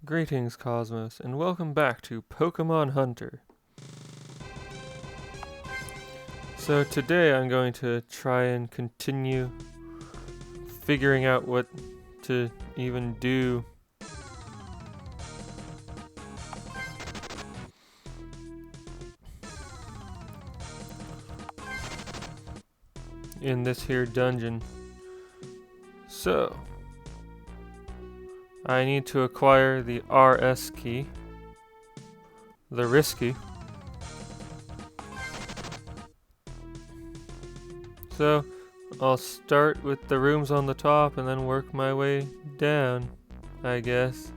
Greetings, Cosmos, and welcome back to Pokemon Hunter. So today I'm going to try and continue figuring out what to even do in this here dungeon. So I need to acquire the RS key, the risky. So I'll start with the rooms on the top and then work my way down, I guess.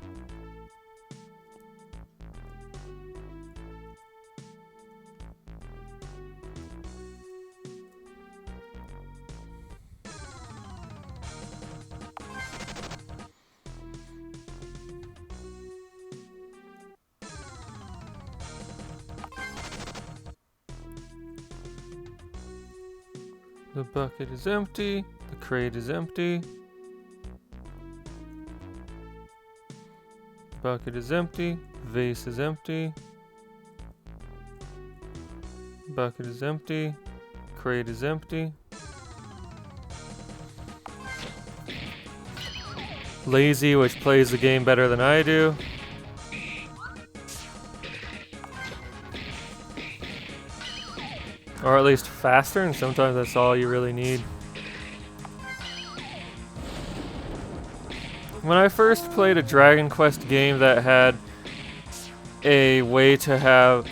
The bucket is empty, the crate is empty. Bucket is empty, vase is empty. Bucket is empty, crate is empty. Lazy, which plays the game better than I do. Or at least faster, and sometimes that's all you really need. When I first played a Dragon Quest game that had a way to have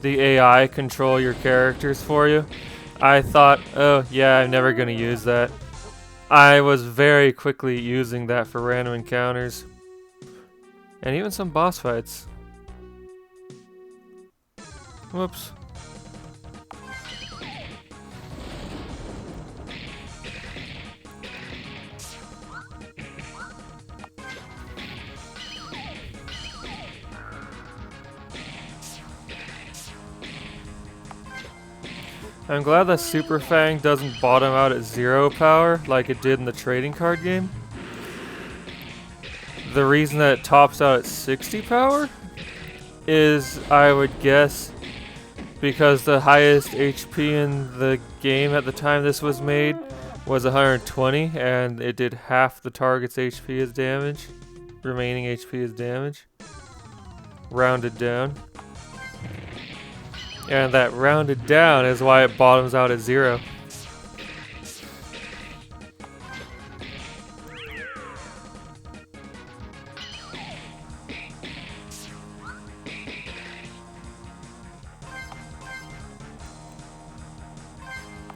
the AI control your characters for you, I thought, oh yeah, I'm never going to use that. I was very quickly using that for random encounters. And even some boss fights. Whoops. I'm glad that Super Fang doesn't bottom out at 0 power like it did in the trading card game. The reason that it tops out at 60 power is, I would guess, because the highest HP in the game at the time this was made was 120, and it did half the target's HP as damage. Remaining HP as damage. Rounded down. And that rounded down is why it bottoms out at 0.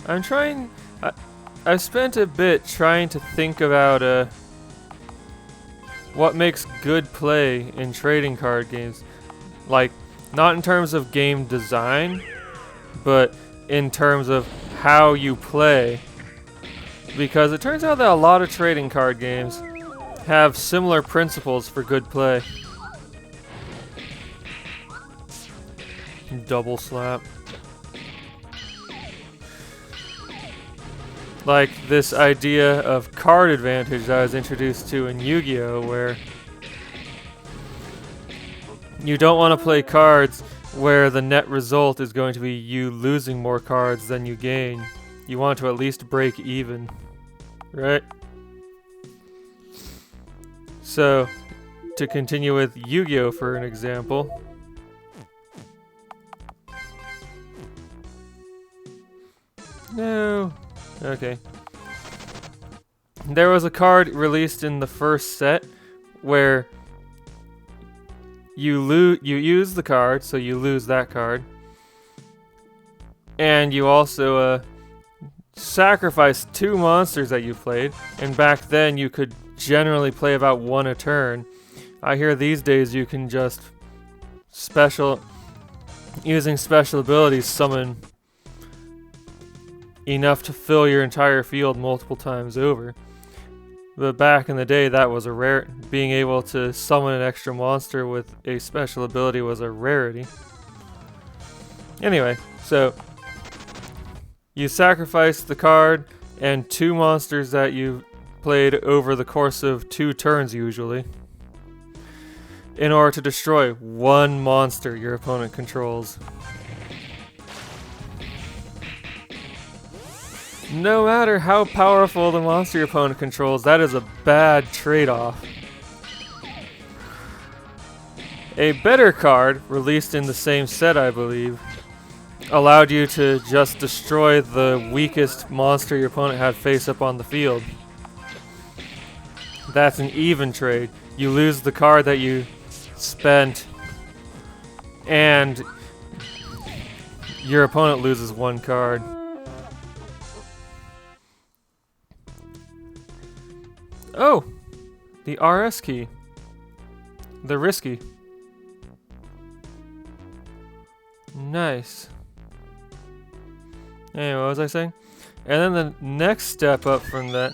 I'm trying... I've spent a bit trying to think about what makes good play in trading card games. Like, not in terms of game design, but in terms of how you play. Because it turns out that a lot of trading card games have similar principles for good play. Double slap. Like this idea of card advantage that I was introduced to in Yu-Gi-Oh! Where you don't want to play cards where the net result is going to be you losing more cards than you gain. You want to at least break even, right? So, to continue with Yu-Gi-Oh! For an example. No. Okay. There was a card released in the first set where you use the card, so you lose that card. And you also sacrifice 2 monsters that you played, and back then you could generally play about 1 a turn. I hear these days you can just using special abilities summon enough to fill your entire field multiple times over. But back in the day, that was a rare. Being able to summon an extra monster with a special ability was a rarity. Anyway, so you sacrifice the card, and 2 monsters that you played over the course of 2 turns usually, in order to destroy one monster your opponent controls. No matter how powerful the monster your opponent controls, that is a bad trade-off. A better card, released in the same set I believe, allowed you to just destroy the weakest monster your opponent had face up on the field. That's an even trade. You lose the card that you spent, and your opponent loses 1 card. Oh! The RS key. The risky. Nice. Anyway, what was I saying? And then the next step up from that.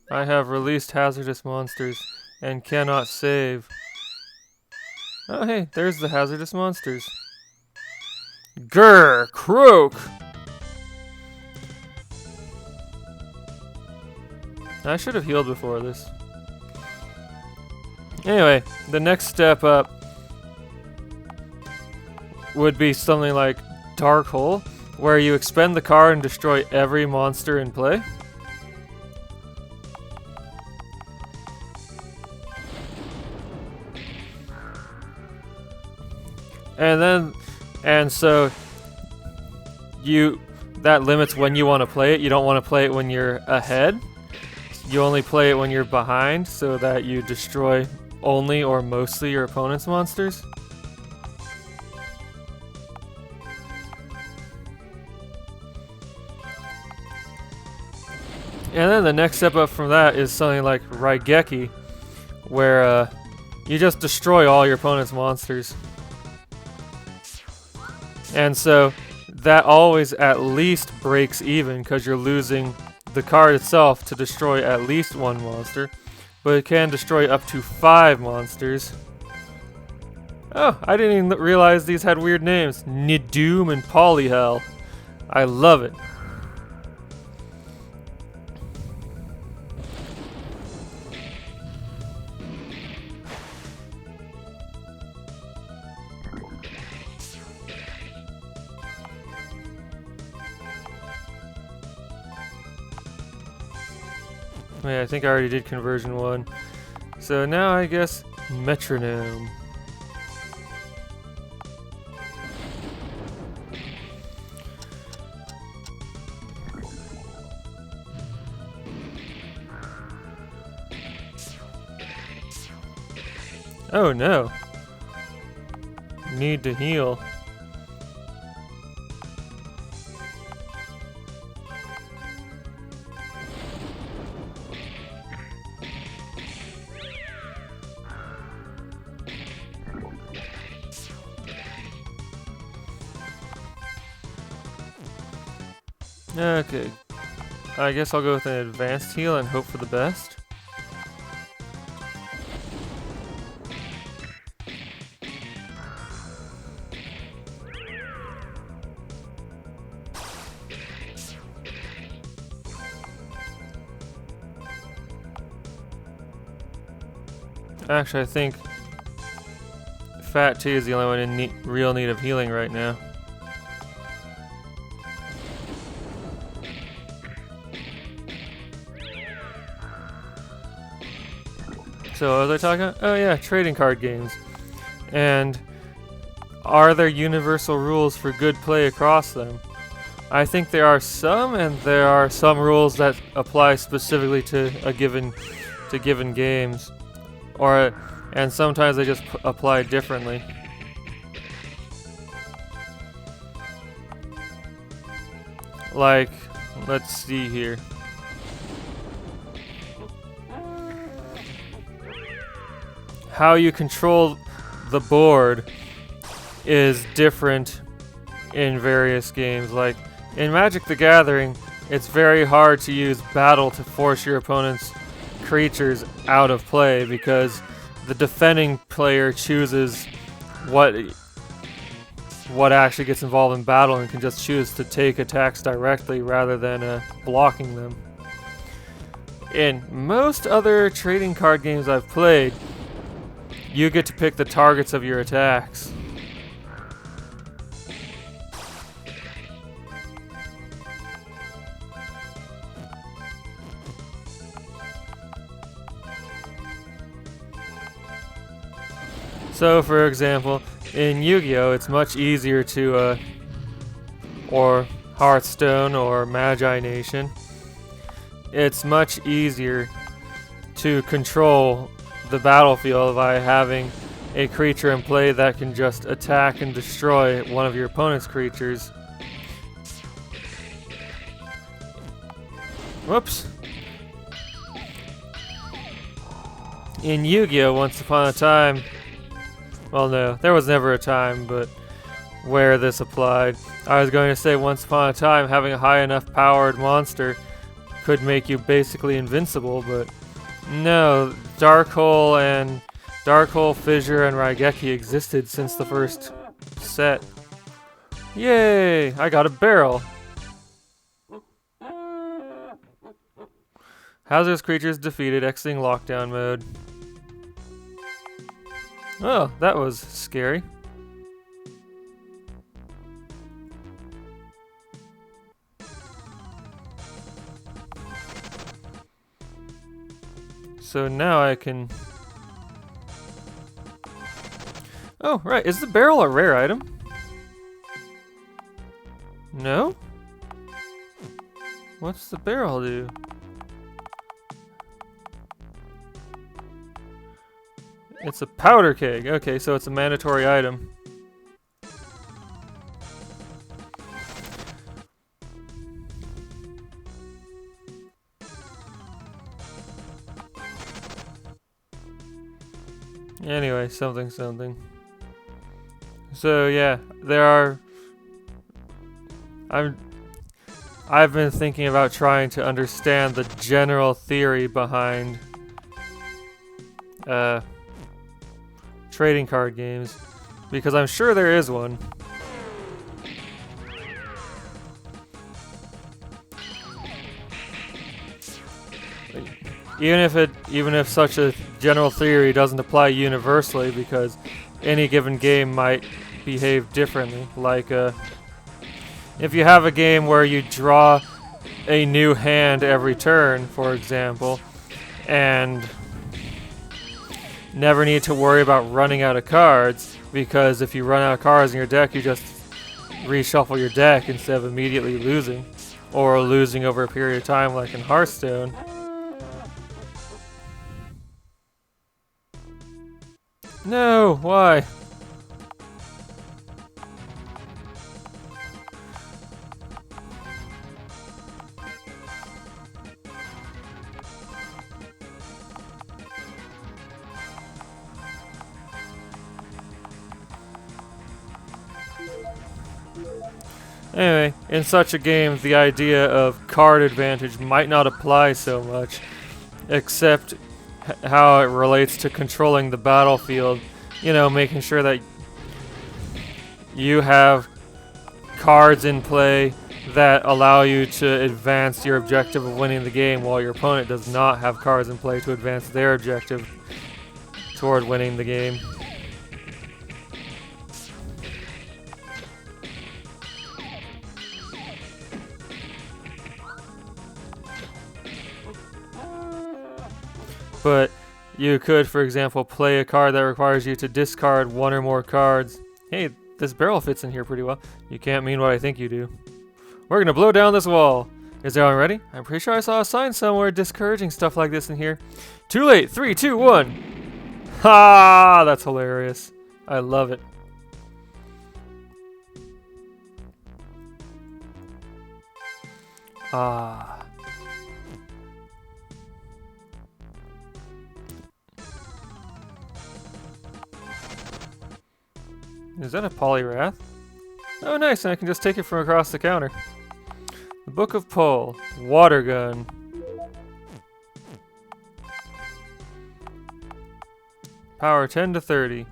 I have released hazardous monsters and cannot save. Oh hey, there's the hazardous monsters. Grr! Croak! I should have healed before this. Anyway, the next step up would be something like Dark Hole, where you expend the card and destroy every monster in play. And so that limits when you want to play it. You don't want to play it when you're ahead. You only play it when you're behind, so that you destroy only or mostly your opponent's monsters. And then the next step up from that is something like Raigeki, where you just destroy all your opponent's monsters. And so that always at least breaks even, because you're losing the card itself to destroy at least 1 monster, but it can destroy up to 5 monsters. Oh, I didn't even realize these had weird names. Nidoom and Polihell. I love it. Yeah, I think I already did conversion 1. So now I guess metronome. Oh no. Need to heal. Okay, I guess I'll go with an advanced heal and hope for the best. Actually, I think Fat T is the only one in real need of healing right now. So what was I talking about? Oh yeah, trading card games. And are there universal rules for good play across them? I think there are some, and there are some rules that apply specifically to given games, and sometimes they just apply differently. Like, let's see here. How you control the board is different in various games. Like in Magic the Gathering, it's very hard to use battle to force your opponent's creatures out of play, because the defending player chooses what actually gets involved in battle and can just choose to take attacks directly rather than blocking them. In most other trading card games I've played, you get to pick the targets of your attacks. So, for example, in Yu-Gi-Oh, it's much easier to, or Hearthstone or Magi Nation, it's much easier to control the battlefield by having a creature in play that can just attack and destroy one of your opponent's creatures. Whoops. In Yu-Gi-Oh, once upon a time, well, no, there was never a time, but where this applied. I was going to say once upon a time, having a high enough powered monster could make you basically invincible, but no, Dark Hole, Fissure, and Raigeki existed since the first set. Yay! I got a barrel! Hazardous creatures defeated, exiting lockdown mode. Oh, that was scary. So now I can... Oh, right. Is the barrel a rare item? No? What's the barrel do? It's a powder keg. Okay, so it's a mandatory item. Anyway, something. So yeah, there are... I've been thinking about trying to understand the general theory behind trading card games, because I'm sure there is one. Even if such a general theory doesn't apply universally, because any given game might behave differently. Like if you have a game where you draw a new hand every turn, for example, and never need to worry about running out of cards, because if you run out of cards in your deck, you just reshuffle your deck instead of immediately losing, or losing over a period of time like in Hearthstone. No, why? Anyway, in such a game, the idea of card advantage might not apply so much, except how it relates to controlling the battlefield. You know, making sure that you have cards in play that allow you to advance your objective of winning the game, while your opponent does not have cards in play to advance their objective toward winning the game. But you could, for example, play a card that requires you to discard one or more cards. Hey, this barrel fits in here pretty well. You can't mean what I think you do. We're gonna blow down this wall. Is everyone ready? I'm pretty sure I saw a sign somewhere discouraging stuff like this in here. Too late. 3, 2, 1. Ha! That's hilarious. I love it. Ah. Is that a Poliwrath? Oh nice, and I can just take it from across the counter. The Book of Pol. Water Gun. Power 10 to 30.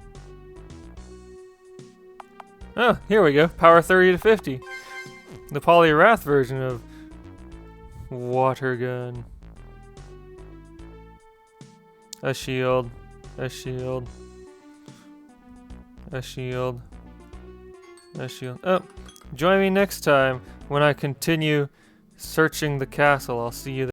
Oh, here we go. Power 30 to 50. The Poliwrath version of water gun. A shield. A shield. A shield. A shield. Oh, join me next time when I continue searching the castle. I'll see you there.